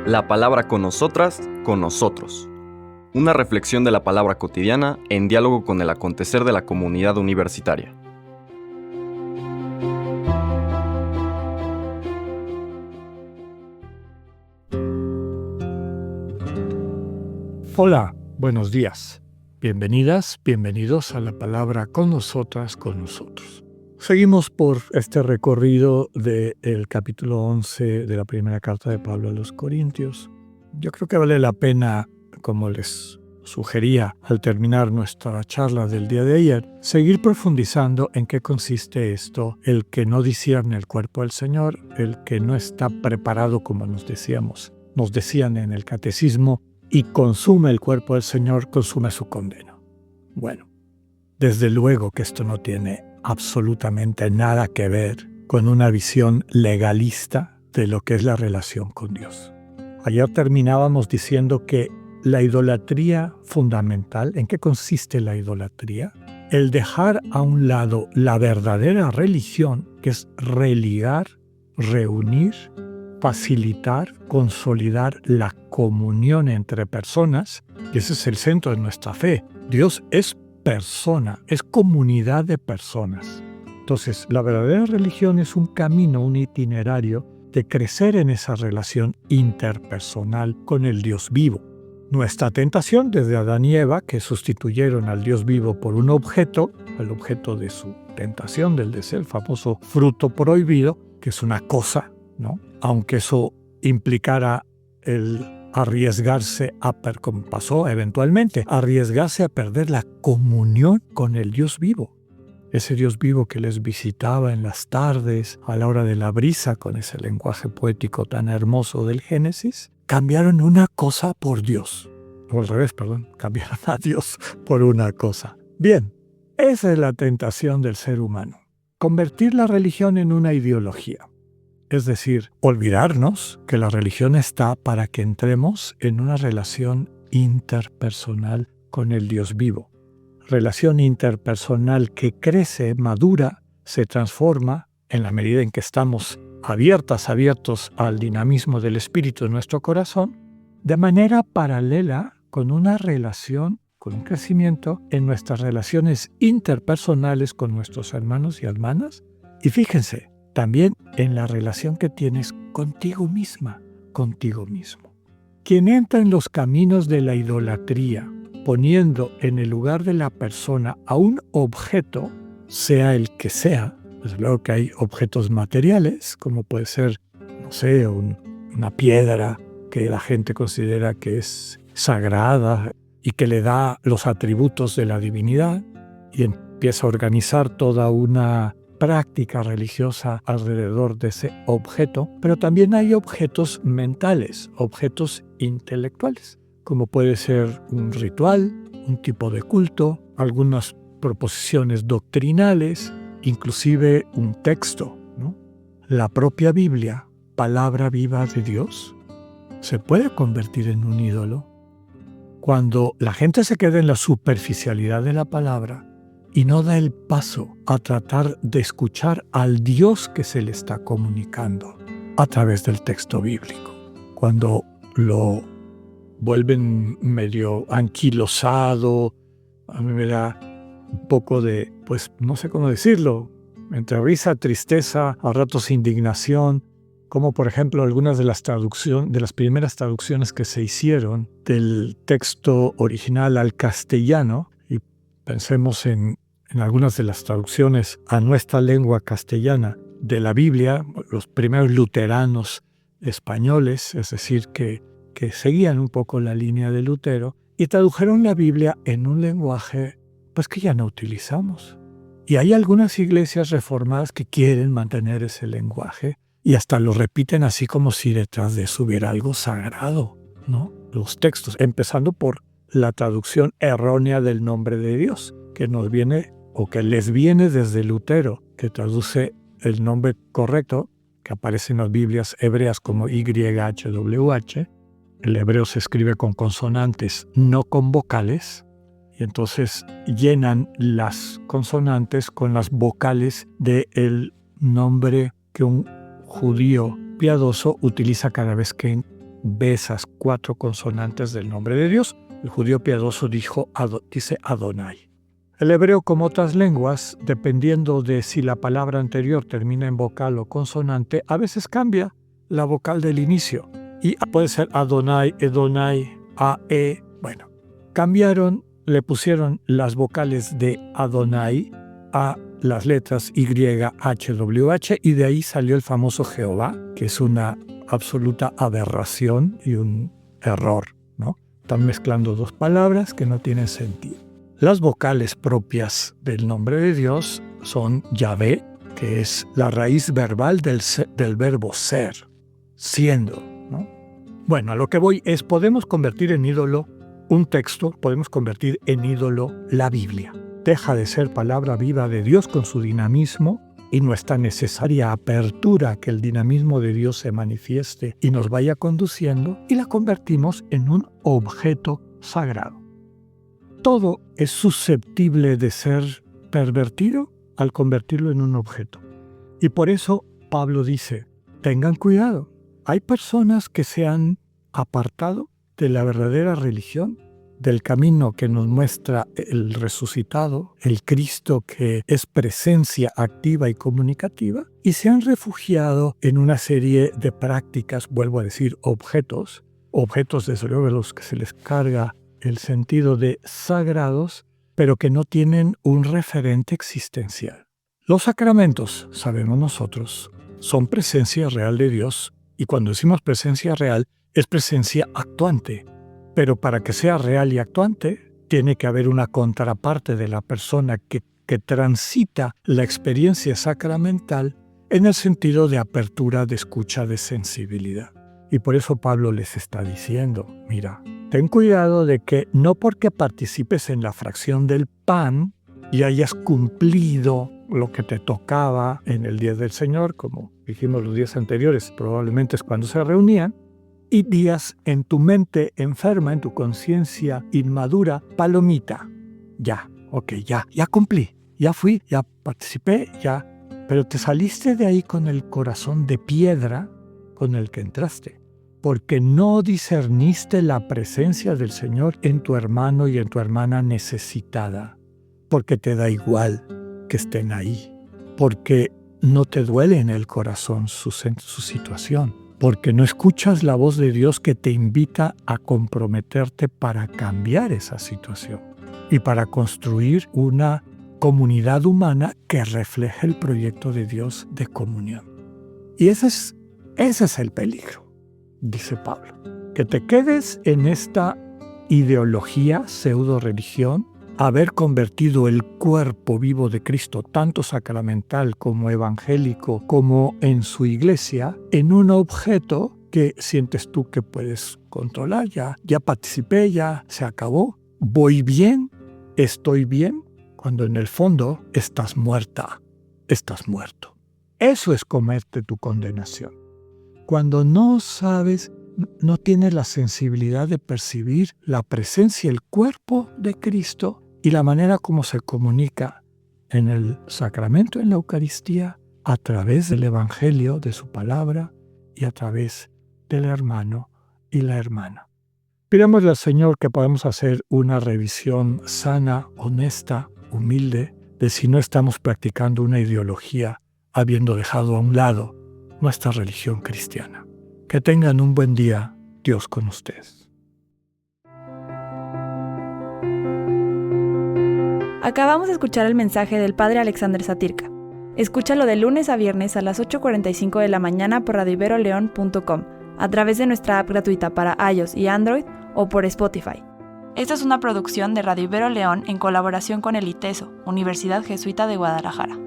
La palabra con nosotras, con nosotros. Una reflexión de la palabra cotidiana en diálogo con el acontecer de la comunidad universitaria. Hola, buenos días. Bienvenidas, bienvenidos a la palabra con nosotras, con nosotros. Seguimos por este recorrido del capítulo 11 de la primera carta de Pablo a los Corintios. Yo creo que vale la pena, como les sugería al terminar nuestra charla del día de ayer, seguir profundizando en qué consiste esto, el que no discierne el cuerpo del Señor, el que no está preparado, como nos decían en el catecismo, y consume el cuerpo del Señor, consume su condena. Bueno, desde luego que esto no tiene absolutamente nada que ver con una visión legalista de lo que es la relación con Dios. Ayer terminábamos diciendo que la idolatría fundamental, ¿en qué consiste la idolatría? El dejar a un lado la verdadera religión, que es religar, reunir, facilitar, consolidar la comunión entre personas, y ese es el centro de nuestra fe. Dios es persona, es comunidad de personas. Entonces, la verdadera religión es un camino, un itinerario de crecer en esa relación interpersonal con el Dios vivo. Nuestra tentación desde Adán y Eva, que sustituyeron al Dios vivo por un objeto, el objeto de su tentación, del deseo, el famoso fruto prohibido, que es una cosa, ¿no? Aunque eso implicara el arriesgarse como pasó eventualmente, arriesgarse a perder la comunión con el Dios vivo. Ese Dios vivo que les visitaba en las tardes, a la hora de la brisa, con ese lenguaje poético tan hermoso del Génesis, cambiaron una cosa por Dios. O al revés, cambiaron a Dios por una cosa. Bien, esa es la tentación del ser humano. Convertir la religión en una ideología. Es decir, olvidarnos que la religión está para que entremos en una relación interpersonal con el Dios vivo. Relación interpersonal que crece, madura, se transforma en la medida en que estamos abiertos al dinamismo del Espíritu en nuestro corazón, de manera paralela con una relación, con un crecimiento en nuestras relaciones interpersonales con nuestros hermanos y hermanas. Y fíjense, también en la relación que tienes contigo misma, contigo mismo. Quien entra en los caminos de la idolatría, poniendo en el lugar de la persona a un objeto, sea el que sea, desde luego que hay objetos materiales, como puede ser, una piedra que la gente considera que es sagrada y que le da los atributos de la divinidad, y empieza a organizar toda una práctica religiosa alrededor de ese objeto, pero también hay objetos mentales, objetos intelectuales, como puede ser un ritual, un tipo de culto, algunas proposiciones doctrinales, inclusive un texto, ¿no? La propia Biblia, palabra viva de Dios, se puede convertir en un ídolo cuando la gente se queda en la superficialidad de la palabra y no da el paso a tratar de escuchar al Dios que se le está comunicando a través del texto bíblico. Cuando lo vuelven medio anquilosado, a mí me da un poco de, no sé cómo decirlo, entre risa, tristeza, a ratos indignación, como por ejemplo algunas de las primeras traducciones que se hicieron del texto original al castellano, y pensemos en algunas de las traducciones a nuestra lengua castellana de la Biblia, los primeros luteranos españoles, es decir, que seguían un poco la línea de Lutero, y tradujeron la Biblia en un lenguaje que ya no utilizamos. Y hay algunas iglesias reformadas que quieren mantener ese lenguaje y hasta lo repiten así como si detrás de eso hubiera algo sagrado, ¿no? Los textos, empezando por la traducción errónea del nombre de Dios, que nos viene o que les viene desde Lutero, que traduce el nombre correcto, que aparece en las Biblias hebreas como YHWH. El hebreo se escribe con consonantes, no con vocales, y entonces llenan las consonantes con las vocales del nombre que un judío piadoso utiliza cada vez que ve esas 4 consonantes del nombre de Dios. El judío piadoso dice Adonai. El hebreo, como otras lenguas, dependiendo de si la palabra anterior termina en vocal o consonante, a veces cambia la vocal del inicio. Y puede ser Adonai, Edonai, A-E. Bueno, le pusieron las vocales de Adonai a las letras Y-H-W-H, y de ahí salió el famoso Jehová, que es una absoluta aberración y un error, ¿no? Están mezclando 2 palabras que no tienen sentido. Las vocales propias del nombre de Dios son Yahvé, que es la raíz verbal del verbo ser, siendo, ¿no? Bueno, a lo que voy es, podemos convertir en ídolo un texto, podemos convertir en ídolo la Biblia. Deja de ser palabra viva de Dios con su dinamismo y nuestra necesaria apertura a que el dinamismo de Dios se manifieste y nos vaya conduciendo, y la convertimos en un objeto sagrado. Todo es susceptible de ser pervertido al convertirlo en un objeto. Y por eso Pablo dice, tengan cuidado. Hay personas que se han apartado de la verdadera religión, del camino que nos muestra el resucitado, el Cristo que es presencia activa y comunicativa, y se han refugiado en una serie de prácticas, vuelvo a decir, objetos desde luego de los que se les carga el sentido de sagrados, pero que no tienen un referente existencial. Los sacramentos, sabemos nosotros, son presencia real de Dios, y cuando decimos presencia real, es presencia actuante. Pero para que sea real y actuante, tiene que haber una contraparte de la persona que transita la experiencia sacramental en el sentido de apertura, de escucha, de sensibilidad. Y por eso Pablo les está diciendo, mira, ten cuidado de que no porque participes en la fracción del pan y hayas cumplido lo que te tocaba en el día del Señor, como dijimos los días anteriores, probablemente es cuando se reunían, y digas en tu mente enferma, en tu conciencia inmadura, palomita, ya cumplí, ya fui, ya participé, ya, pero te saliste de ahí con el corazón de piedra con el que entraste, porque no discerniste la presencia del Señor en tu hermano y en tu hermana necesitada, porque te da igual que estén ahí, porque no te duele en el corazón su situación, porque no escuchas la voz de Dios que te invita a comprometerte para cambiar esa situación y para construir una comunidad humana que refleje el proyecto de Dios de comunión. Y ese es el peligro, dice Pablo, que te quedes en esta ideología, pseudo-religión, haber convertido el cuerpo vivo de Cristo, tanto sacramental como evangélico, como en su iglesia, en un objeto que sientes tú que puedes controlar. Ya participé, ya se acabó, voy bien, estoy bien, cuando en el fondo estás muerta, estás muerto. Eso es comerte tu condenación. Cuando no sabes, no tienes la sensibilidad de percibir la presencia, el cuerpo de Cristo, y la manera como se comunica en el sacramento, en la Eucaristía, a través del Evangelio, de su palabra, y a través del hermano y la hermana. Pidámosle al Señor que podamos hacer una revisión sana, honesta, humilde, de si no estamos practicando una ideología, habiendo dejado a un lado nuestra religión cristiana. Que tengan un buen día, Dios con ustedes. Acabamos de escuchar el mensaje del Padre Alexander Satirka. Escúchalo de lunes a viernes a las 8:45 de la mañana por radioiberoleon.com, a través de nuestra app gratuita para iOS y Android o por Spotify. Esta es una producción de Radio Ibero León en colaboración con el ITESO, Universidad Jesuita de Guadalajara.